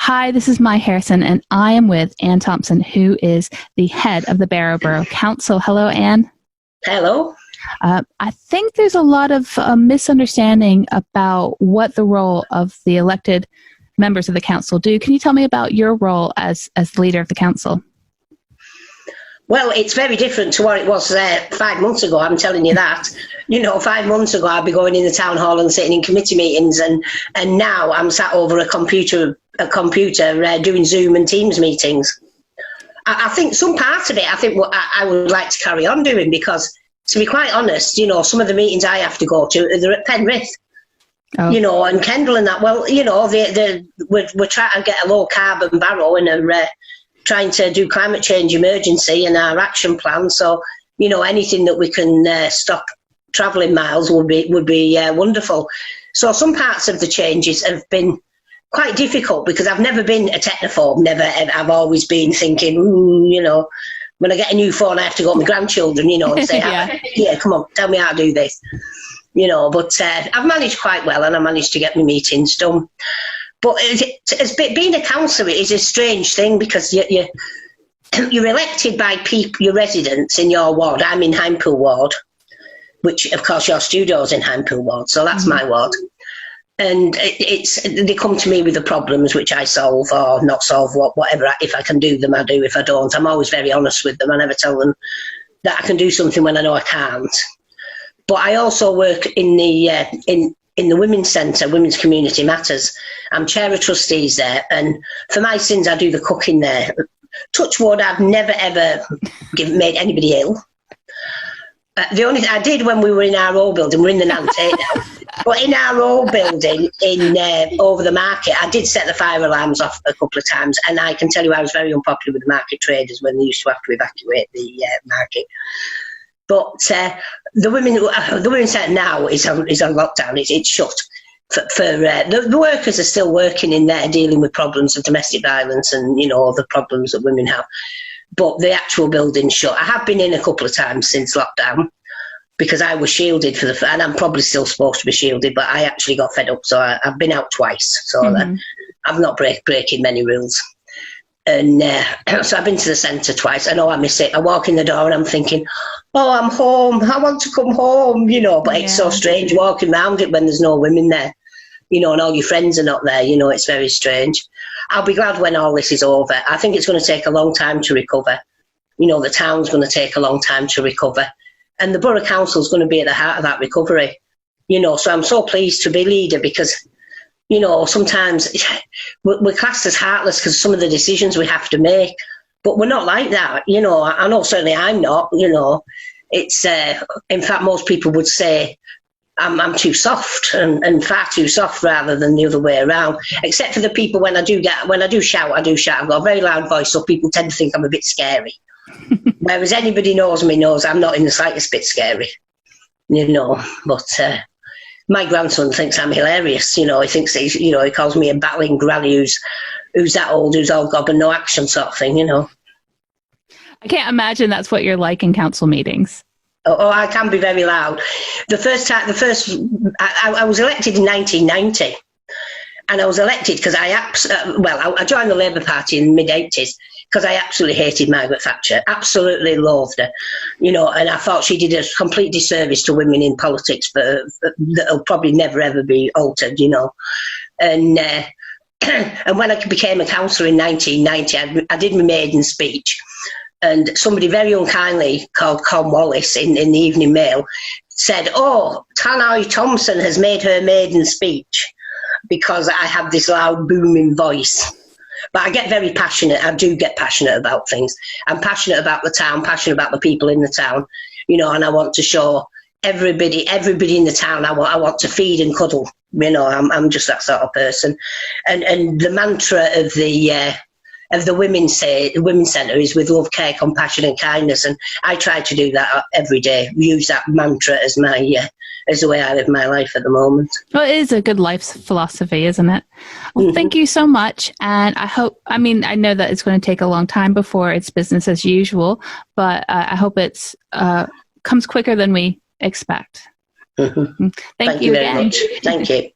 Hi, this is Mai Harrison, and I am with Ann Thomson, who is the head of the Barrow Borough Council. Hello, Ann. Hello. I think there's a lot of misunderstanding about what the role of the elected members of the council do. Can you tell me about your role as the leader of the council? Well, it's very different to what it was 5 months ago, I'm telling you that. 5 months ago I'd be going in the town hall and sitting in committee meetings, and now I'm sat over a computer doing Zoom and Teams meetings. I think some part of it, I would like to carry on doing, because, to be quite honest, some of the meetings I have to go to, they're at Penrith. Oh. And Kendal and that. Well, we're trying to get a low carbon Barrow and trying to do climate change emergency and our action plan. So, anything that we can stop travelling miles would be wonderful. So some parts of the changes have been quite difficult, because I've never been a technophobe, I've always been thinking, when I get a new phone, I have to go to my grandchildren, and say, yeah, come on, tell me how to do this. But I've managed quite well, and I managed to get my meetings done. But being a councillor is a strange thing, because you're elected by people, your residents in your ward. I'm in Hyndpool ward, which, of course, your studio's in Hyndpool ward, so that's my ward. And they come to me with the problems, which I solve or not solve, whatever. If I can do them, I do. If I don't, I'm always very honest with them. I never tell them that I can do something when I know I can't. But I also work in the Women's Centre, Women's Community Matters. I'm chair of trustees there, and for my sins, I do the cooking there. Touch wood, I've never ever made anybody ill. The only thing I did when we were in our old building, we're in the Nantate now, but in our old building over the market, I did set the fire alarms off a couple of times, and I can tell you I was very unpopular with the market traders when they used to have to evacuate the market. But the Women's Centre now is on lockdown. It's shut. The workers are still working in there, dealing with problems of domestic violence and the problems that women have. But the actual building's shut. I have been in a couple of times since lockdown, because I was shielded and I'm probably still supposed to be shielded, but I actually got fed up, so I've been out twice. So I'm not breaking many rules. And so I've been to the centre twice. I know I miss it. I walk in the door and I'm thinking, oh, I'm home. I want to come home, but it's so strange walking around it when there's no women there, and all your friends are not there. It's very strange. I'll be glad when all this is over. I think it's going to take a long time to recover. The town's going to take a long time to recover. And the Borough Council's going to be at the heart of that recovery. So I'm so pleased to be leader, because sometimes we're classed as heartless because some of the decisions we have to make, but we're not like that. I know certainly I'm not. It's in fact, most people would say I'm too soft and far too soft, rather than the other way around. Except for the people when I do shout. I've got a very loud voice, so people tend to think I'm a bit scary. Whereas anybody knows me knows I'm not in the slightest bit scary. But. My grandson thinks I'm hilarious. He thinks he calls me a battling granny who's that old, who's all gob and no action sort of thing. I can't imagine that's what you're like in council meetings. Oh, I can be very loud. I was elected in 1990, and I was elected because I joined the Labour Party in the mid-80s because I absolutely hated Margaret Thatcher, absolutely loathed her, and I thought she did a complete disservice to women in politics that'll probably never ever be altered, and when I became a councillor in 1990, I did my maiden speech, and somebody very unkindly called Con Wallace in the Evening Mail said, "Oh, Mai Thomson has made her maiden speech because I have this loud booming voice." But I get very passionate. I do get passionate about things. I'm passionate about the town, passionate about the people in the town, and I want to show everybody in the town I want to feed and cuddle. I'm just that sort of person. And the mantra of the Women's Centre is with love, care, compassion and kindness. And I try to do that every day. Use that mantra as the way I live my life at the moment. Well, it is a good life philosophy, isn't it? Well, thank you so much. And I know that it's going to take a long time before it's business as usual, but I hope it's comes quicker than we expect. Thank you very much. Thank you.